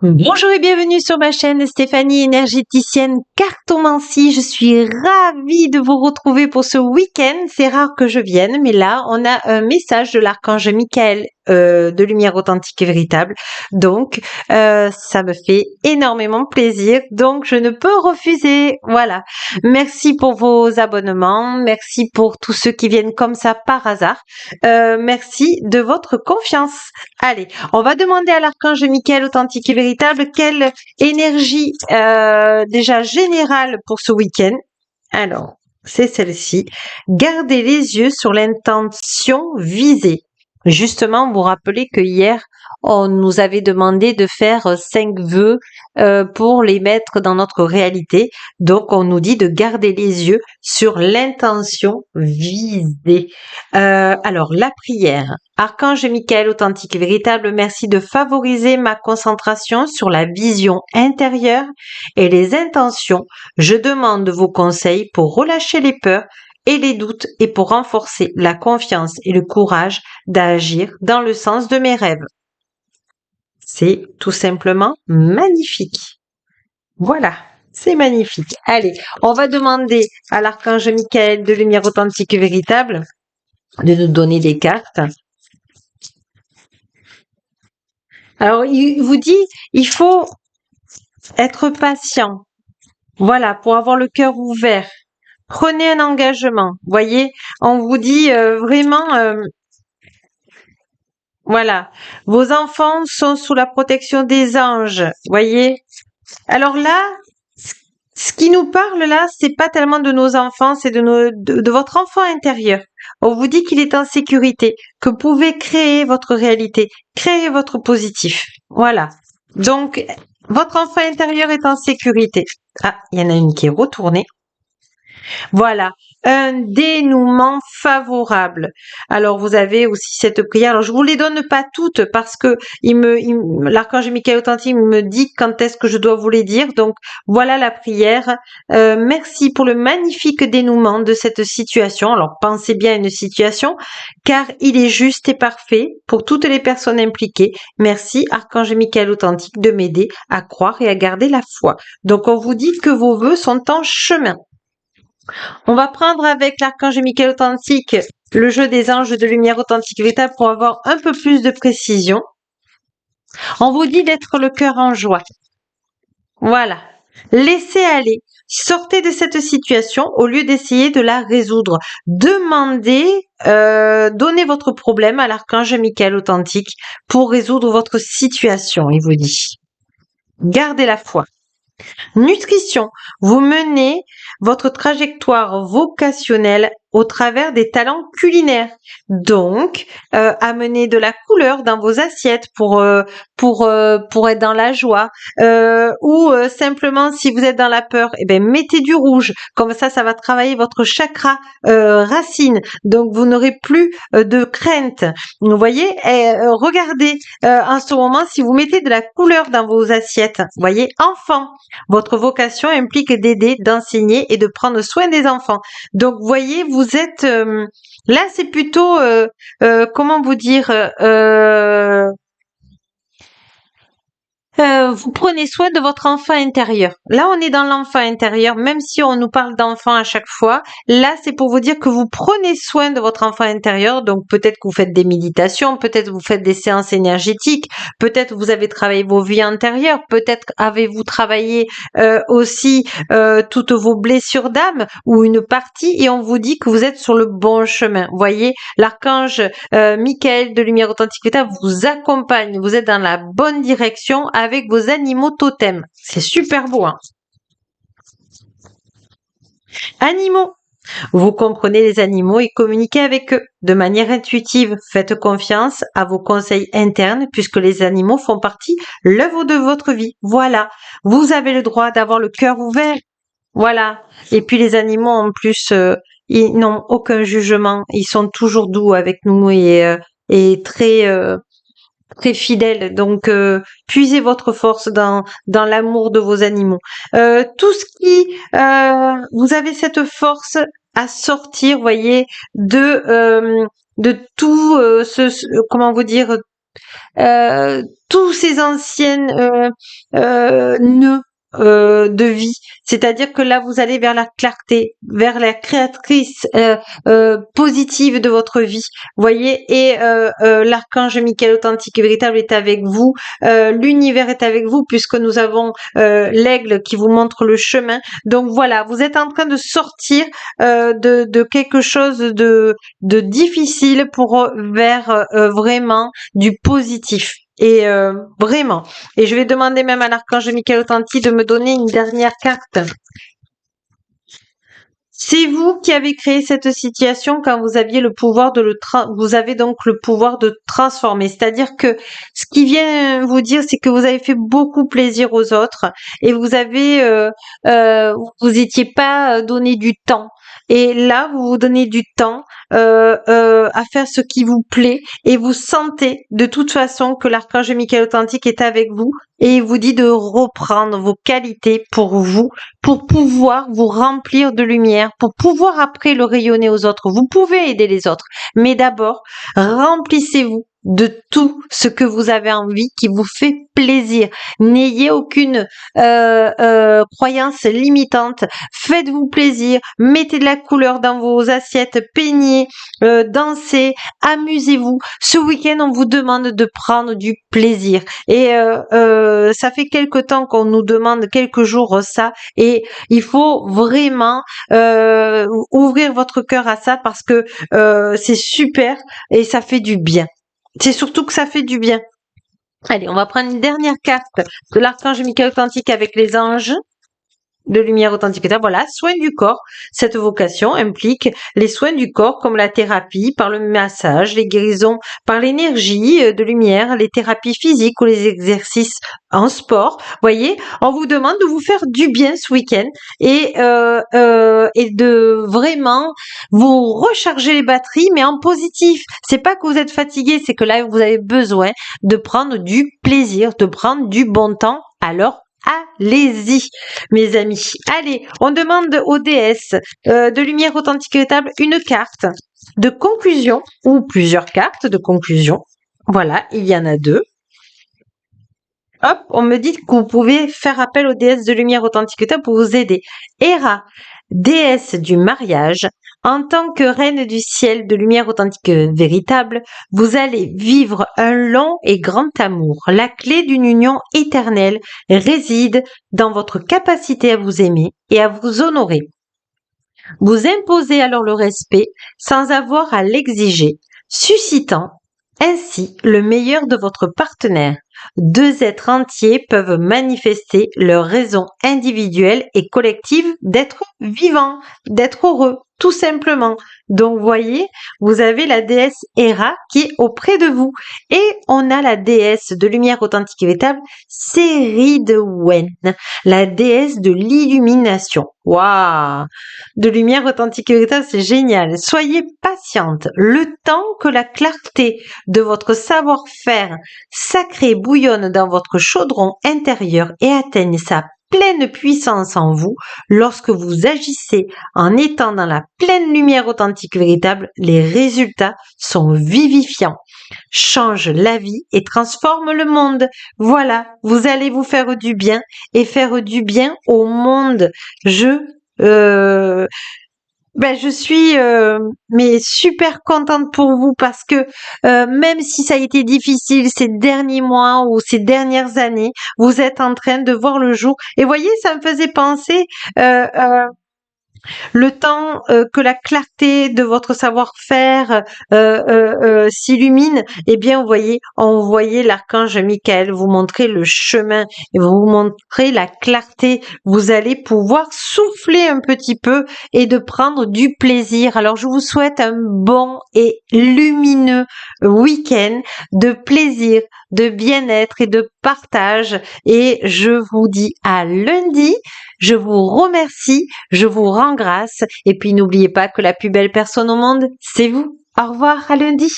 Bonjour et bienvenue sur ma chaîne Stéphanie énergéticienne cartomancie. Je suis ravie de vous retrouver pour ce week-end. C'est rare que je vienne, mais là, on a un message de l'archange Michael de lumière authentique et véritable. Donc, ça me fait énormément plaisir. Donc, je ne peux refuser. Voilà. Merci pour vos abonnements. Merci pour tous ceux qui viennent comme ça par hasard. Merci de votre confiance. Allez, on va demander à l'archange Michael authentique et véritable quelle énergie déjà générale pour ce week-end. Alors, c'est celle-ci. Gardez les yeux sur l'intention visée. Justement, vous rappelez que hier, on nous avait demandé de faire 5 vœux pour les mettre dans notre réalité. Donc, on nous dit de garder les yeux sur l'intention visée. Alors, la prière. Archange Michael authentique et véritable, merci de favoriser ma concentration sur la vision intérieure et les intentions. Je demande vos conseils pour relâcher les peurs et les doutes et pour renforcer la confiance et le courage d'agir dans le sens de mes rêves. C'est tout simplement magnifique. Voilà, c'est magnifique. Allez, on va demander à l'archange Michael de lumière authentique et véritable de nous donner des cartes. Alors, il vous dit, il faut être patient. Voilà, pour avoir le cœur ouvert. Prenez un engagement. Voyez, on vous dit vraiment, voilà, vos enfants sont sous la protection des anges. Voyez. Alors là, ce qui nous parle là, c'est pas tellement de nos enfants, c'est de votre enfant intérieur. On vous dit qu'il est en sécurité, que vous pouvez créer votre réalité, créer votre positif. Voilà. Donc, votre enfant intérieur est en sécurité. Ah, il y en a une qui est retournée. Voilà, un dénouement favorable. Alors vous avez aussi cette prière. Alors je vous les donne pas toutes parce que l'archange Michael authentique me dit quand est-ce que je dois vous les dire. Donc voilà la prière. Merci pour le magnifique dénouement de cette situation. Alors pensez bien à une situation car il est juste et parfait pour toutes les personnes impliquées. Merci archange Michael authentique de m'aider à croire et à garder la foi. Donc on vous dit que vos vœux sont en chemin. On va prendre avec l'archange Michael authentique le jeu des anges de lumière authentique véritable pour avoir un peu plus de précision. On vous dit d'être le cœur en joie. Voilà. Laissez aller. Sortez de cette situation au lieu d'essayer de la résoudre. Demandez, donnez votre problème à l'archange Michael authentique pour résoudre votre situation, il vous dit. Gardez la foi. Nutrition. Vous menez votre trajectoire vocationnelle au travers des talents culinaires. Donc, amenez de la couleur dans vos assiettes pour être dans la joie. Ou simplement, si vous êtes dans la peur, eh ben, mettez du rouge. Comme ça va travailler votre chakra racine. Donc, vous n'aurez plus de crainte. Vous voyez, regardez en ce moment si vous mettez de la couleur dans vos assiettes. Vous voyez, enfant. Votre vocation implique d'aider, d'enseigner et de prendre soin des enfants. Donc, vous voyez, vous êtes là, c'est plutôt comment vous dire vous prenez soin de votre enfant intérieur. Là, on est dans l'enfant intérieur, même si on nous parle d'enfant à chaque fois. Là, c'est pour vous dire que vous prenez soin de votre enfant intérieur. Donc, peut-être que vous faites des méditations, peut-être que vous faites des séances énergétiques, peut-être que vous avez travaillé vos vies antérieures, peut-être avez-vous travaillé aussi toutes vos blessures d'âme ou une partie et on vous dit que vous êtes sur le bon chemin. Vous voyez, l'archange Michael de lumière authentique vous accompagne. Vous êtes dans la bonne direction avec vos animaux totems. C'est super beau, hein. Animaux. Vous comprenez les animaux et communiquez avec eux de manière intuitive. Faites confiance à vos conseils internes puisque les animaux font partie l'œuvre de votre vie. Voilà. Vous avez le droit d'avoir le cœur ouvert. Voilà. Et puis les animaux en plus, ils n'ont aucun jugement. Ils sont toujours doux avec nous et très fidèles. Donc, puisez votre force dans l'amour de vos animaux. Tout ce qui, vous avez cette force à sortir, voyez, de tout comment vous dire, tous ces anciennes nœuds de vie. C'est-à-dire que là, vous allez vers la clarté, vers la créatrice positive de votre vie. Voyez, et l'archange Michael authentique et véritable est avec vous. L'univers est avec vous puisque nous avons l'aigle qui vous montre le chemin. Donc voilà, vous êtes en train de sortir de quelque chose de difficile pour vers vraiment du positif. Et vraiment. Et je vais demander même à l'archange Michael Authentique de me donner une dernière carte. C'est vous qui avez créé cette situation quand vous aviez le pouvoir de vous avez donc le pouvoir de transformer. C'est-à-dire que ce qui vient vous dire, c'est que vous avez fait beaucoup plaisir aux autres et vous avez, vous étiez pas donné du temps. Et là, vous vous donnez du temps à faire ce qui vous plaît et vous sentez de toute façon que l'archange Michael Authentique est avec vous et il vous dit de reprendre vos qualités pour vous, pour pouvoir vous remplir de lumière, pour pouvoir après le rayonner aux autres. Vous pouvez aider les autres, mais d'abord, remplissez-vous de tout ce que vous avez envie, qui vous fait plaisir. N'ayez aucune croyance limitante. Faites-vous plaisir, mettez de la couleur dans vos assiettes, peignez, dansez, amusez-vous. Ce week-end, on vous demande de prendre du plaisir. Et ça fait quelque temps qu'on nous demande quelques jours ça, et il faut vraiment ouvrir votre cœur à ça parce que c'est super et ça fait du bien. C'est surtout que ça fait du bien. Allez, on va prendre une dernière carte de l'archange Michael Authentique avec les anges de lumière authentique. Voilà, soins du corps. Cette vocation implique les soins du corps comme la thérapie par le massage, les guérisons par l'énergie de lumière, les thérapies physiques ou les exercices en sport. Voyez, on vous demande de vous faire du bien ce week-end et de vraiment vous recharger les batteries, mais en positif. C'est pas que vous êtes fatigué, c'est que là vous avez besoin de prendre du plaisir, de prendre du bon temps. Alors allez-y, mes amis. Allez, on demande aux déesses de lumière authentique et véritable une carte de conclusion ou plusieurs cartes de conclusion. Voilà, il y en a 2. Hop, on me dit que vous pouvez faire appel aux déesses de lumière authentique et véritable pour vous aider. Héra, déesse du mariage, en tant que reine du ciel de lumière authentique et véritable, vous allez vivre un long et grand amour. La clé d'une union éternelle réside dans votre capacité à vous aimer et à vous honorer. Vous imposez alors le respect sans avoir à l'exiger, suscitant ainsi le meilleur de votre partenaire. 2 êtres entiers peuvent manifester leur raison individuelle et collective d'être vivants, d'être heureux, tout simplement. Donc, voyez, vous avez la déesse Héra qui est auprès de vous. Et on a la déesse de lumière authentique et véritable, Céridwen, la déesse de l'illumination. Waouh! De lumière authentique et véritable, c'est génial. Soyez patiente. Le temps que la clarté de votre savoir-faire sacré bouillonne dans votre chaudron intérieur et atteigne sa pleine puissance en vous, lorsque vous agissez en étant dans la pleine lumière authentique véritable, les résultats sont vivifiants, changent la vie et transforment le monde. Voilà, vous allez vous faire du bien et faire du bien au monde. Je suis mais super contente pour vous parce que même si ça a été difficile ces derniers mois ou ces dernières années, vous êtes en train de voir le jour. Et voyez, ça me faisait penser le temps que la clarté de votre savoir-faire s'illumine, eh bien, vous voyez, on voyait l'archange Michael vous montrer le chemin et vous montrer la clarté. Vous allez pouvoir souffler un petit peu et de prendre du plaisir. Alors, je vous souhaite un bon et lumineux week-end de plaisir, de bien-être et de partage. Et je vous dis à lundi. Je vous remercie, je vous rends grâce et puis n'oubliez pas que la plus belle personne au monde, c'est vous. Au revoir, à lundi.